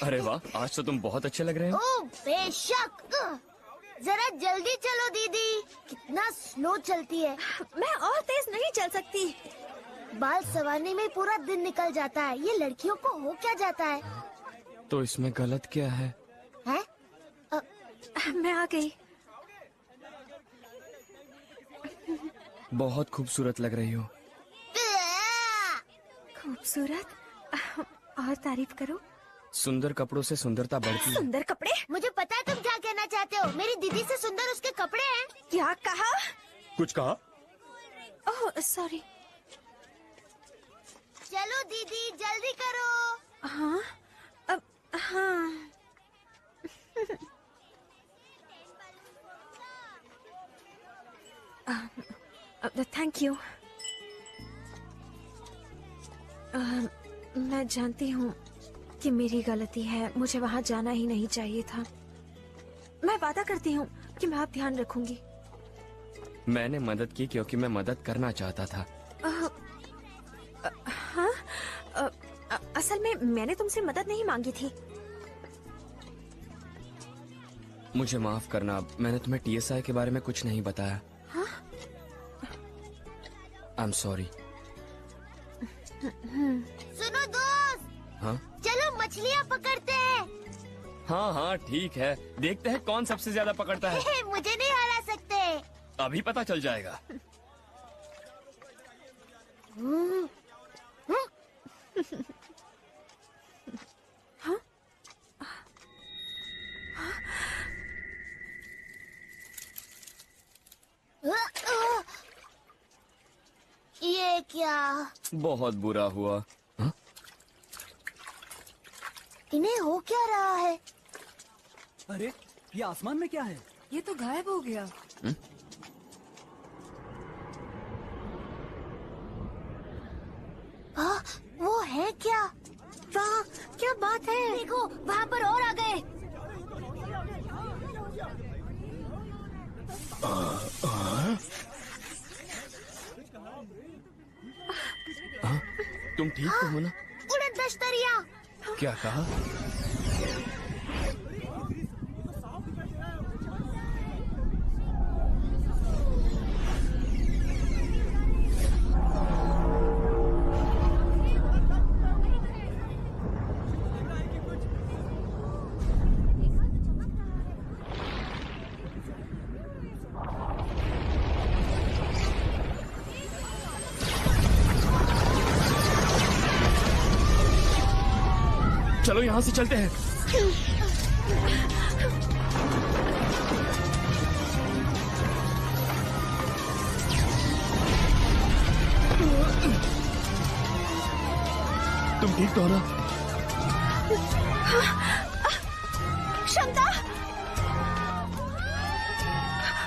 अरे वाह, आज तो तुम बहुत अच्छे लग रहे हो। ओह बेशक। जरा जल्दी चलो दीदी, कितना स्लो चलती है। मैं और तेज नहीं चल सकती। बाल संवारने में पूरा दिन निकल जाता है। ये लड़कियों को हो क्या जाता है? तो इसमें गलत क्या है? हैं? मैं आ गई। बहुत खूबसूरत लग रही हो। खूबसूरत? और तारीफ करो। सुंदर कपड़ों से सुंदरता बढ़ती है। सुंदर कपड़े? मुझे पता है तुम क्या कहना चाहते हो। मेरी दीदी से सुंदर उसके कपड़े हैं। क्या कहा? कुछ कहा? Oh sorry. चलो दीदी जल्दी करो। हाँ अब हाँ। Thank you. मैं जानती हूँ कि मेरी गलती है। मुझे वहाँ जाना ही नहीं चाहिए था। मैं वादा करती हूँ कि मैं आप ध्यान रखूंगी। मैंने मदद की क्योंकि मैं मदद करना चाहता था। हाँ, असल में मैंने तुमसे मदद नहीं मांगी थी। मुझे माफ करना, मैंने तुम्हें टीएसआई के बारे में कुछ नहीं बताया। हाँ? I am sorry. सुनो दोस्त। हाँ चलो मछलियाँ पकड़ते हैं। हाँ हाँ ठीक है, देखते हैं कौन सबसे ज्यादा पकड़ता है। मुझे नहीं हरा सकते। अभी पता चल जाएगा। ये क्या? बहुत बुरा हुआ। हाँ? इन्हें हो क्या रहा है? अरे ये आसमान में क्या है? ये तो गायब हो गया। वो है क्या? वाह, क्या बात है। देखो वहाँ पर और आ गए। तुम ठीक तो हो ना? उड़द दस्तरिया। क्या कहा? चलो यहाँ से चलते हैं। तुम ठीक तो हो ना? क्षमता,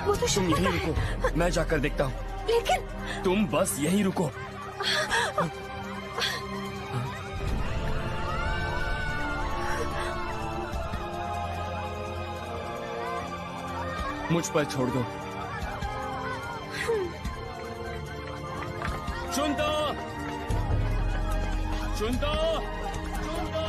वो तो तुम क्षमता यहीं का है। रुको, मैं जाकर देखता हूँ। लेकिन तुम बस यहीं रुको। मुझ पर छोड़ दो। सुनता, सुनता, सुनता।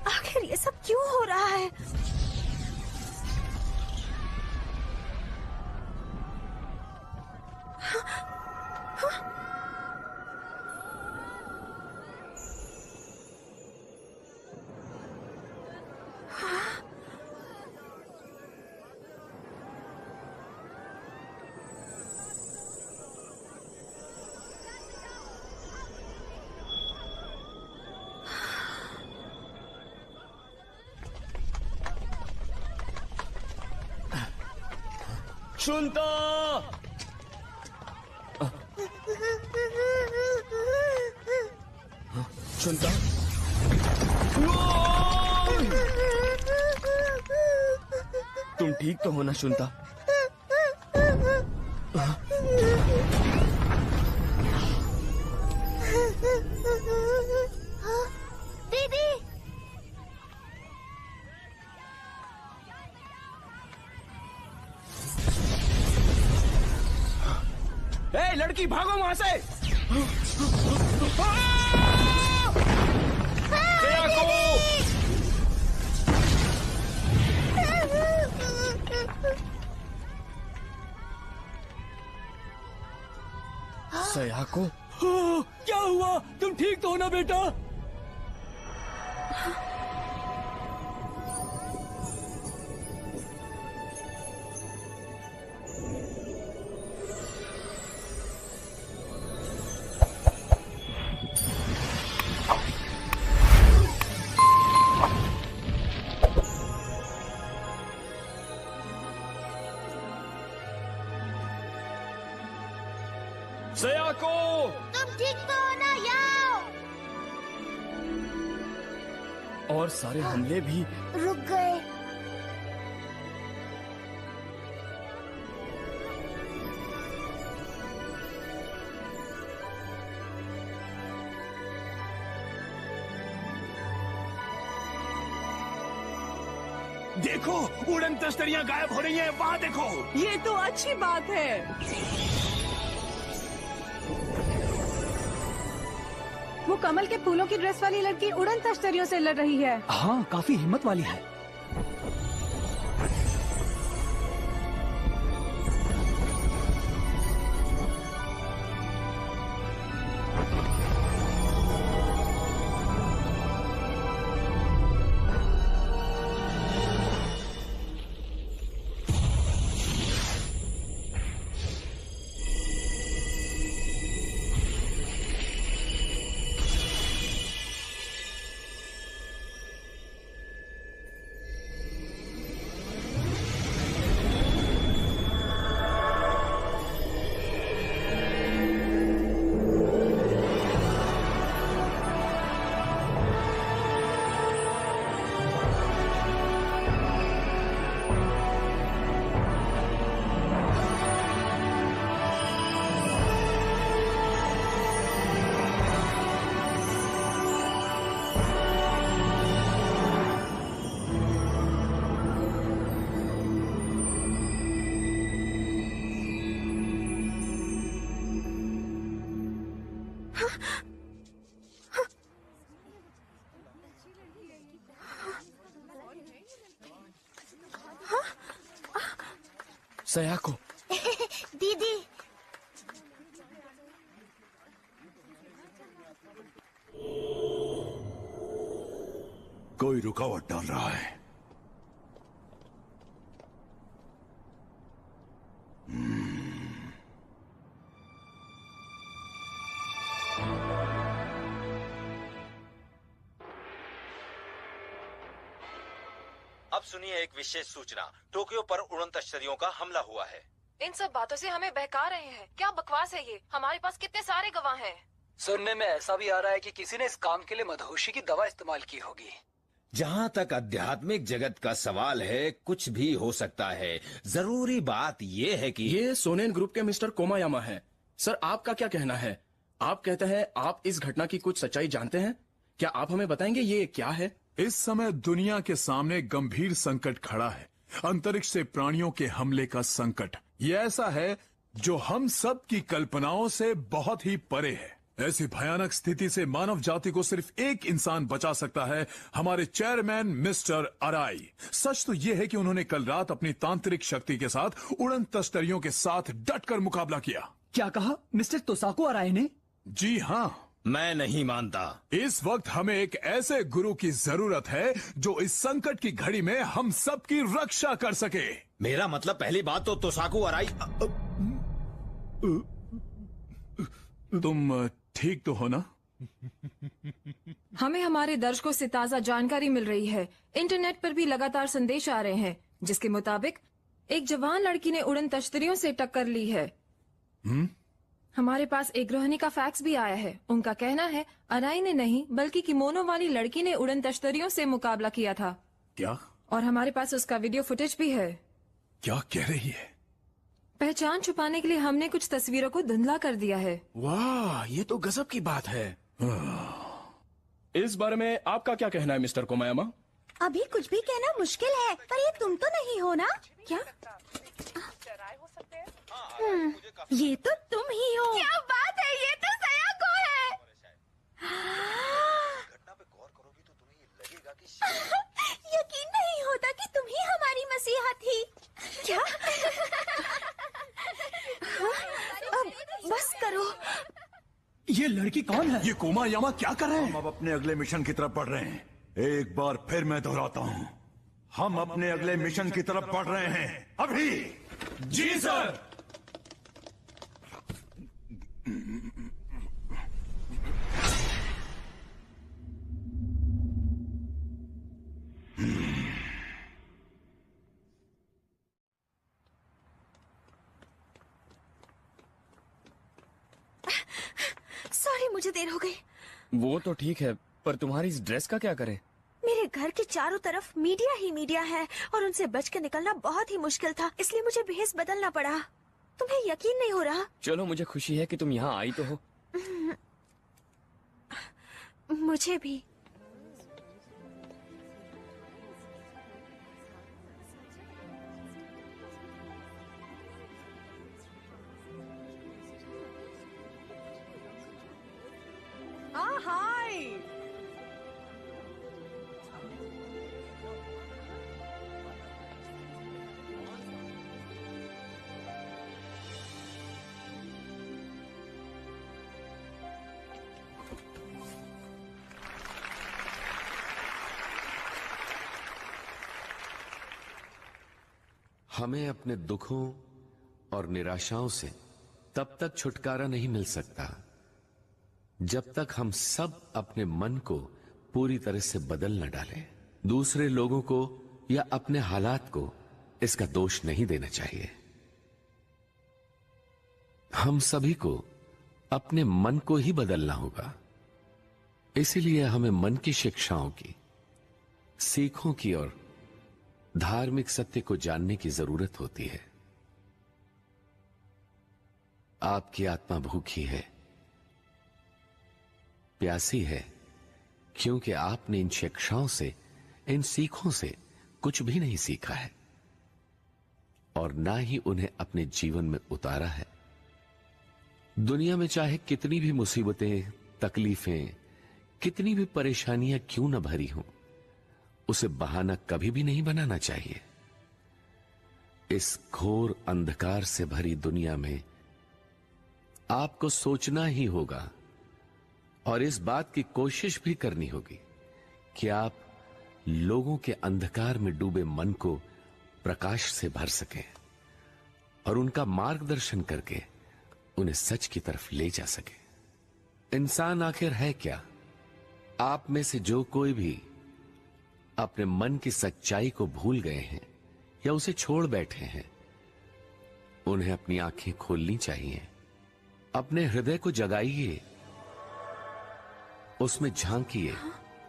आखिर ये सब क्यों हो रहा है? सुनता, सुनता। तुम ठीक तो हो ना शुनता? दीदी, ए लड़की भागो वहां से! सयाको, क्या हुआ? तुम ठीक तो हो ना बेटा? सयाको! तुम ठीक तो हो ना याओ? और सारे हमले भी रुक गए। देखो, उड़न तश्तरियां गायब हो रही हैं। वहाँ देखो। ये तो अच्छी बात है। वो कमल के फूलों की ड्रेस वाली लड़की उड़न तश्तरियों से लड़ रही है। हाँ, काफी हिम्मत वाली है। सयाको, दीदी, कोई रुकावट डाल रहा है। अब सुनिए एक विशेष सूचना। टोक्यो पर उड़न तश्तरियों का हमला हुआ है। इन सब बातों से हमें बहका रहे हैं। क्या बकवास है ये? हमारे पास कितने सारे गवाह हैं। सुनने में ऐसा भी आ रहा है कि किसी ने इस काम के लिए मदहोशी की दवा इस्तेमाल की होगी। जहाँ तक आध्यात्मिक जगत का सवाल है, कुछ भी हो सकता है। जरूरी बात ये है कि ये सोनेन ग्रुप के मिस्टर कोमायामा हैं। सर, आपका क्या कहना है? आप कहते हैं आप इस घटना की कुछ सच्चाई जानते हैं। क्या आप हमें बताएंगे ये क्या है? इस समय दुनिया के सामने गंभीर संकट खड़ा है। अंतरिक्ष से प्राणियों के हमले का संकट। ये ऐसा है जो हम सब की कल्पनाओं से बहुत ही परे है। ऐसी भयानक स्थिति से मानव जाति को सिर्फ एक इंसान बचा सकता है, हमारे चेयरमैन मिस्टर अराई। सच तो यह है कि उन्होंने कल रात अपनी तांत्रिक शक्ति के साथ उड़न तश्तरियों के साथ डटकर मुकाबला किया। क्या कहा मिस्टर तोसाको अराई ने? जी हाँ, मैं नहीं मानता। इस वक्त हमें एक ऐसे गुरु की जरूरत है जो इस संकट की घड़ी में हम सब की रक्षा कर सके। मेरा मतलब, पहली बात तो तोसाको अराई। तुम ठीक तो हो ना? हमें हमारे दर्शकों से ताज़ा जानकारी मिल रही है। इंटरनेट पर भी लगातार संदेश आ रहे हैं जिसके मुताबिक एक जवान लड़की ने उड़न तश्तरियों से टक्कर ली है। हमारे पास एक गृहिणी का फैक्स भी आया है। उनका कहना है अराई ने नहीं बल्कि किमोनो वाली लड़की ने उड़न तश्तरियों से मुकाबला किया था। क्या? और हमारे पास उसका वीडियो फुटेज भी है। क्या कह रही है? पहचान छुपाने के लिए हमने कुछ तस्वीरों को धुंधला कर दिया है। वाह, ये तो गजब की बात है। इस बारे में आपका क्या कहना है मिस्टर कोमायामा? अभी कुछ भी कहना मुश्किल है, पर ये तुम तो नहीं हो ना? क्या? ये तो तुम ही हो। क्या बात है, ये तो सयाको है। घटना पे गौर करोगी तो तुम्हें ये लगेगा कि यकीन नहीं होता कि तुम ही हमारी मसीहा थी। क्या? अब बस करो। ये लड़की कौन है? ये कोमायामा क्या कर रहे हैं? हम अब अपने अगले मिशन की तरफ बढ़ रहे हैं। एक बार फिर मैं दोहराता हूँ, हम अपने अगले मिशन की तरफ बढ़ रहे हैं अभी। जी सर। सॉरी, मुझे देर हो गई। वो तो ठीक है, पर तुम्हारी इस ड्रेस का क्या करें? मेरे घर के चारों तरफ मीडिया ही मीडिया है और उनसे बच के निकलना बहुत ही मुश्किल था, इसलिए मुझे भेस बदलना पड़ा। तुम्हें यकीन नहीं हो रहा? चलो, मुझे खुशी है कि तुम यहाँ आई तो हो। मुझे भी। हाय। हमें अपने दुखों और निराशाओं से तब तक छुटकारा नहीं मिल सकता जब तक हम सब अपने मन को पूरी तरह से बदल न डालें। दूसरे लोगों को या अपने हालात को इसका दोष नहीं देना चाहिए। हम सभी को अपने मन को ही बदलना होगा। इसीलिए हमें मन की शिक्षाओं की, सीखों की और धार्मिक सत्य को जानने की जरूरत होती है। आपकी आत्मा भूखी है, प्यासी है, क्योंकि आपने इन शिक्षाओं से, इन सीखों से कुछ भी नहीं सीखा है और ना ही उन्हें अपने जीवन में उतारा है। दुनिया में चाहे कितनी भी मुसीबतें, तकलीफें, कितनी भी परेशानियां क्यों न भरी हों, उसे बहाना कभी भी नहीं बनाना चाहिए। इस घोर अंधकार से भरी दुनिया में आपको सोचना ही होगा और इस बात की कोशिश भी करनी होगी कि आप लोगों के अंधकार में डूबे मन को प्रकाश से भर सकें और उनका मार्गदर्शन करके उन्हें सच की तरफ ले जा सके। इंसान आखिर है क्या? आप में से जो कोई भी अपने मन की सच्चाई को भूल गए हैं या उसे छोड़ बैठे हैं, उन्हें अपनी आंखें खोलनी चाहिए। अपने हृदय को जगाइए, उसमें झांकिए।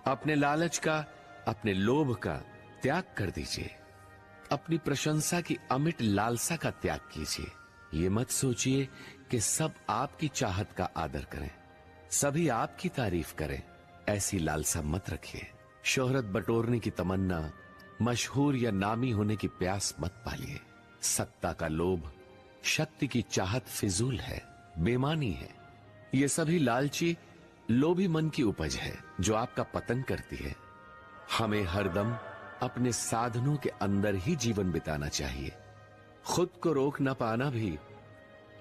अपने लालच का, अपने लोभ का त्याग कर दीजिए। अपनी प्रशंसा की अमिट लालसा का त्याग कीजिए। ये मत सोचिए कि सब आपकी चाहत का आदर करें, सभी आपकी तारीफ करें। ऐसी लालसा मत रखिए। शोहरत बटोरने की तमन्ना, मशहूर या नामी होने की प्यास मत पालिए। सत्ता का लोभ, शक्ति की चाहत फिजूल है, बेमानी है। ये सभी लालची, लोभी मन की उपज है जो आपका पतन करती है। हमें हरदम अपने साधनों के अंदर ही जीवन बिताना चाहिए। खुद को रोक न पाना भी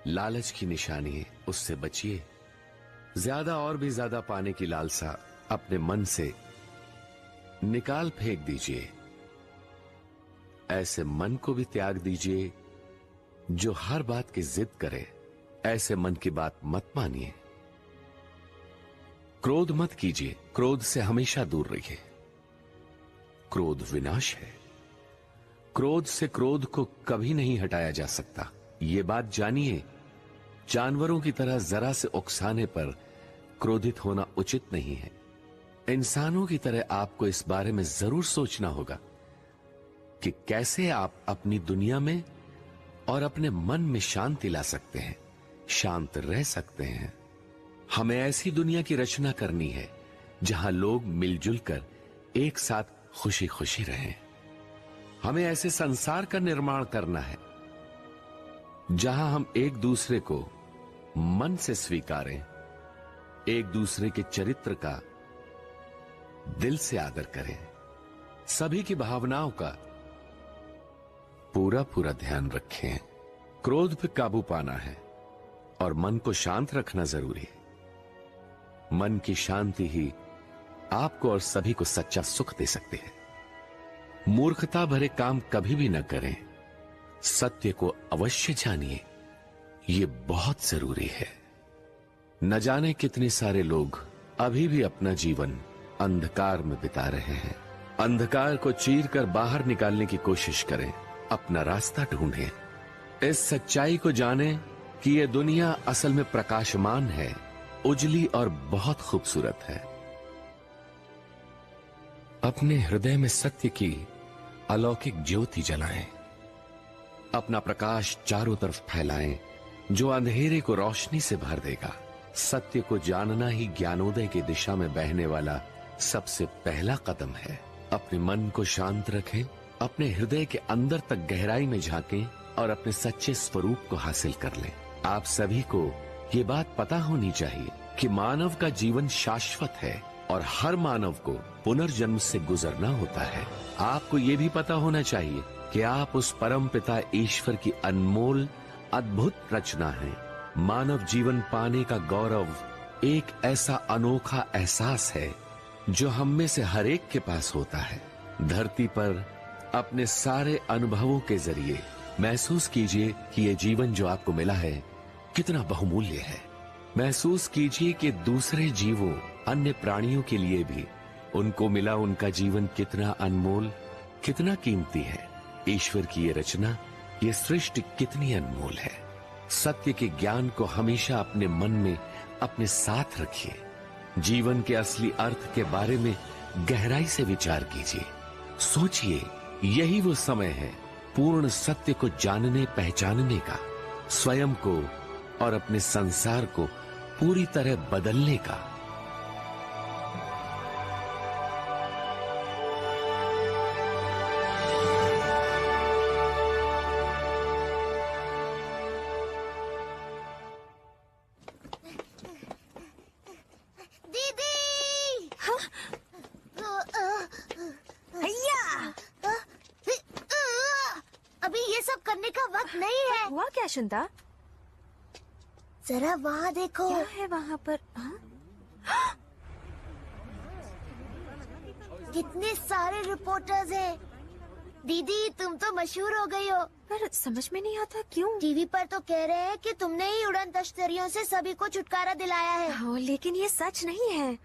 लालच की निशानी है, उससे बचिए। ज्यादा और भी ज्यादा पाने की लालसा अपने मन से निकाल फेंक दीजिए। ऐसे मन को भी त्याग दीजिए जो हर बात की जिद करे। ऐसे मन की बात मत मानिए। क्रोध मत कीजिए, क्रोध से हमेशा दूर रहिए। क्रोध विनाश है। क्रोध से क्रोध को कभी नहीं हटाया जा सकता। ये बात जानिए, जानवरों की तरह जरा से उकसाने पर क्रोधित होना उचित नहीं है। इंसानों की तरह आपको इस बारे में जरूर सोचना होगा कि कैसे आप अपनी दुनिया में और अपने मन में शांति ला सकते हैं, शांत रह सकते हैं। हमें ऐसी दुनिया की रचना करनी है जहां लोग मिलजुल कर एक साथ खुशी खुशी रहें। हमें ऐसे संसार का निर्माण करना है जहां हम एक दूसरे को मन से स्वीकारें, एक दूसरे के चरित्र का दिल से आदर करें, सभी की भावनाओं का पूरा पूरा ध्यान रखें। क्रोध पे काबू पाना है और मन को शांत रखना जरूरी है। मन की शांति ही आपको और सभी को सच्चा सुख दे सकती है। मूर्खता भरे काम कभी भी न करें, सत्य को अवश्य जानिए, ये बहुत जरूरी है। न जाने कितने सारे लोग अभी भी अपना जीवन अंधकार में बिता रहे हैं। अंधकार को चीर कर बाहर निकालने की कोशिश करें, अपना रास्ता ढूंढें। इस सच्चाई को जानें कि ये दुनिया असल में प्रकाशमान है, उजली और बहुत खूबसूरत है। अपने हृदय में सत्य की अलौकिक ज्योति जलाएं, अपना प्रकाश चारों तरफ फैलाएं जो अंधेरे को रोशनी से भर देगा। सत्य को जानना ही ज्ञानोदय की दिशा में बहने वाला सबसे पहला कदम है। अपने मन को शांत रखें, अपने हृदय के अंदर तक गहराई में झांकें और अपने सच्चे स्वरूप को हासिल कर लें। आप सभी को ये बात पता होनी चाहिए कि मानव का जीवन शाश्वत है और हर मानव को पुनर्जन्म से गुजरना होता है। आपको ये भी पता होना चाहिए कि आप उस परम पिता ईश्वर की अनमोल अद्भुत रचना हैं। मानव जीवन पाने का गौरव एक ऐसा अनोखा एहसास है जो हम में से हर एक के पास होता है। धरती पर अपने सारे अनुभवों के जरिए महसूस कीजिए कि ये जीवन जो आपको मिला है कितना बहुमूल्य है। महसूस कीजिए कि दूसरे जीवों, अन्य प्राणियों के लिए भी उनको मिला उनका जीवन कितना अनमोल, कितना कीमती है। ईश्वर की ये रचना, ये सृष्टि कितनी अनमोल है। सत्य के ज्ञान को हमेशा अपने मन में अपने साथ रखिए। जीवन के असली अर्थ के बारे में गहराई से विचार कीजिए। सोचिए, यही वो समय है पूर्ण सत्य को जानने पहचानने का, स्वयं को और अपने संसार को पूरी तरह बदलने का। दीदी! भैया! अभी ये सब करने का वक्त नहीं है। हुआ क्या शिंदा? जरा वहाँ देखो। क्या है वहाँ पर? कितने सारे रिपोर्टर्स हैं। दीदी, तुम तो मशहूर हो गई हो। पर समझ में नहीं आता क्यों? टीवी पर तो कह रहे हैं कि तुमने ही उड़न तश्तरियों से सभी को छुटकारा दिलाया है। हाँ, लेकिन ये सच नहीं है।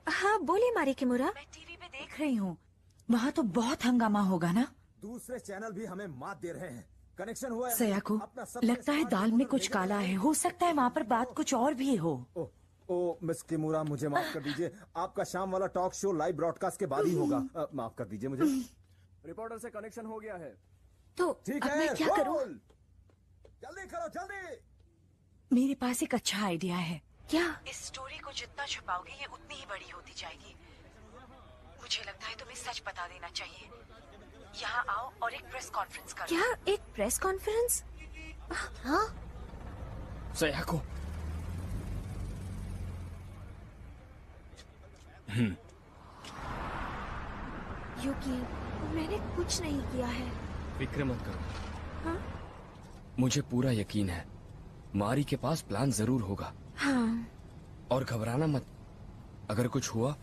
हाँ, बोलिए मारी किमुरा। मैं टीवी पे देख रही हूँ, वहाँ तो बहुत हंगामा होगा ना। दूसरे चैनल भी हमें मात दे रहे हैं। कनेक्शन हुआ है। सयाको, लगता है दाल में कुछ काला है। हो सकता है वहाँ पर बात कुछ और भी हो। ओ मिस किमुरा, मुझे माफ कर दीजिए। आपका शाम वाला टॉक शो लाइव ब्रॉडकास्ट के बाद ही होगा। माफ कर दीजिए मुझे। रिपोर्टर से कनेक्शन हो गया है। तो ठीक अब है, मैं क्या करूं? जल्दी करो, जल्दी। मेरे पास एक अच्छा आइडिया है। क्या? इस स्टोरी को जितना छुपाओगे ये उतनी ही बड़ी होती जाएगी। मुझे लगता है तुम्हें सच बता देना चाहिए। यहाँ आओ और एक प्रेस कॉन्फ्रेंस करो। क्या? एक प्रेस कॉन्फ्रेंस? हाँ? सयाको। युकी, मैंने कुछ नहीं किया है। फिक्र मत करो। हाँ? मुझे पूरा यकीन है मारी के पास प्लान जरूर होगा। हाँ। और घबराना मत, अगर कुछ हुआ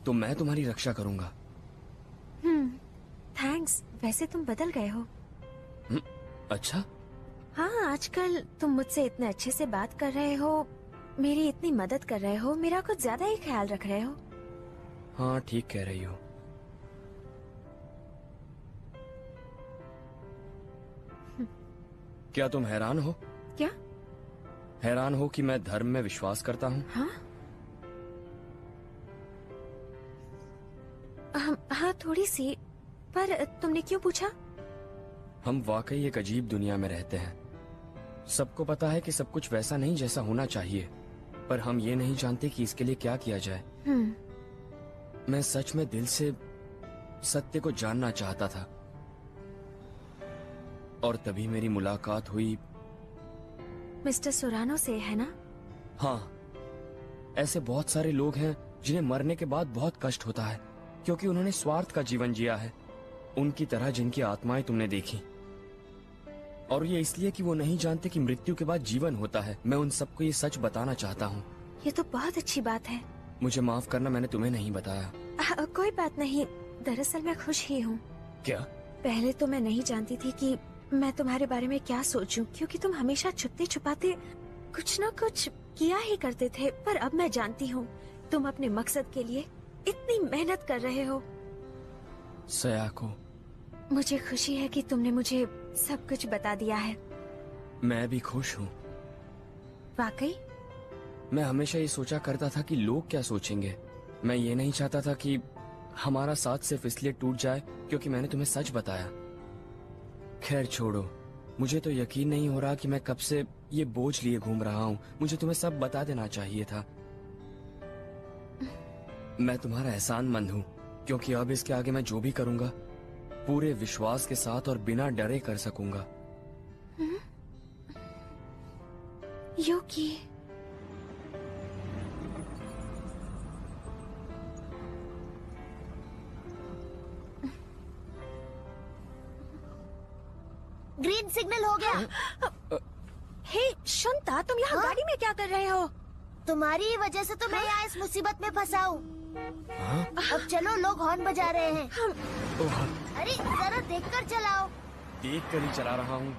तो मैं तुम्हारी रक्षा करूंगा। थैंक्स। वैसे तुम बदल गए हो। अच्छा? हाँ, आजकल तुम मुझसे इतने अच्छे से बात कर रहे हो, मेरी इतनी मदद कर रहे हो, मेरा कुछ ज्यादा ही ख्याल रख रहे हो। हाँ, ठीक कह रही हो। क्या तुम हैरान हो? क्या? हैरान हो कि मैं धर्म में विश्वास करता हूँ? हाँ? हाँ थोड़ी सी। पर तुमने क्यों पूछा? हम वाकई एक अजीब दुनिया में रहते हैं। सबको पता है कि सब कुछ वैसा नहीं जैसा होना चाहिए, पर हम ये नहीं जानते कि इसके लिए क्या किया जाए। मैं सच में दिल से सत्य को जानना चाहता था, और तभी मेरी मुलाकात हुई मिस्टर सोरानो से, है ना? हाँ, ऐसे बहुत सारे लोग हैं जिन्हें मरने के बाद बहुत कष्ट होता है क्योंकि उन्होंने स्वार्थ का जीवन जिया है, उनकी तरह जिनकी आत्माएं तुमने देखी। और ये इसलिए कि वो नहीं जानते कि मृत्यु के बाद जीवन होता है। मैं उन सबको ये सच बताना चाहता हूँ। ये तो बहुत अच्छी बात है। मुझे माफ करना, मैंने तुम्हें नहीं बताया। कोई बात नहीं, दरअसल मैं खुश ही हूँ। क्या? पहले तो मैं नहीं जानती थी कि मैं तुम्हारे बारे में क्या सोचूं, क्योंकि तुम हमेशा छुपते छुपाते कुछ न कुछ किया ही करते थे। पर अब मैं जानती हूँ तुम अपने मकसद के लिए इतनी मेहनत कर रहे हो। सयाको, मुझे खुशी है कि तुमने मुझे सब कुछ बता दिया है। मैं भी खुश हूँ। वाकई? मैं हमेशा ये सोचा करता था कि लोग क्या सोचेंगे। मैं ये नहीं चाहता था कि हमारा साथ सिर्फ इसलिए टूट जाए क्योंकि मैंने तुम्हें सच बताया। खैर छोड़ो, मुझे तो यकीन नहीं हो रहा कि मैं कब से ये बोझ लिए घूम रहा हूँ। मुझे तुम्हें सब बता देना चाहिए था। मैं तुम्हारा एहसानमंद हूँ क्योंकि अब इसके आगे मैं जो भी करूँगा पूरे विश्वास के साथ और बिना डरे कर सकूंगा। युकी, ग्रीन सिग्नल हो गया। हे शुनता, तुम यहाँ गाड़ी में क्या कर रहे हो? तुम्हारी ही वजह से तो मैं यहाँ इस मुसीबत में फंसा हूँ। अब चलो, लोग हॉर्न बजा रहे हैं। अरे जरा देखकर चलाओ। देख कर ही चला रहा हूँ।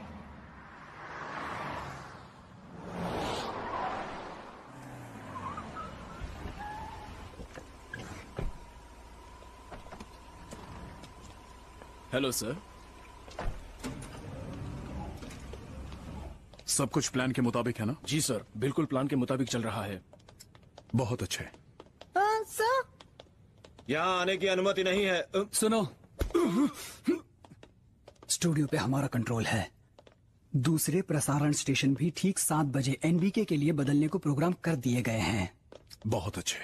Hello sir. सब कुछ प्लान के मुताबिक है ना? जी सर, बिल्कुल प्लान के मुताबिक चल रहा है। बहुत अच्छे। सर, यहाँ आने की अनुमति नहीं है। सुनो, स्टूडियो पे हमारा कंट्रोल है। दूसरे प्रसारण स्टेशन भी ठीक 7 बजे एनबीके के लिए बदलने को प्रोग्राम कर दिए गए हैं। बहुत अच्छे।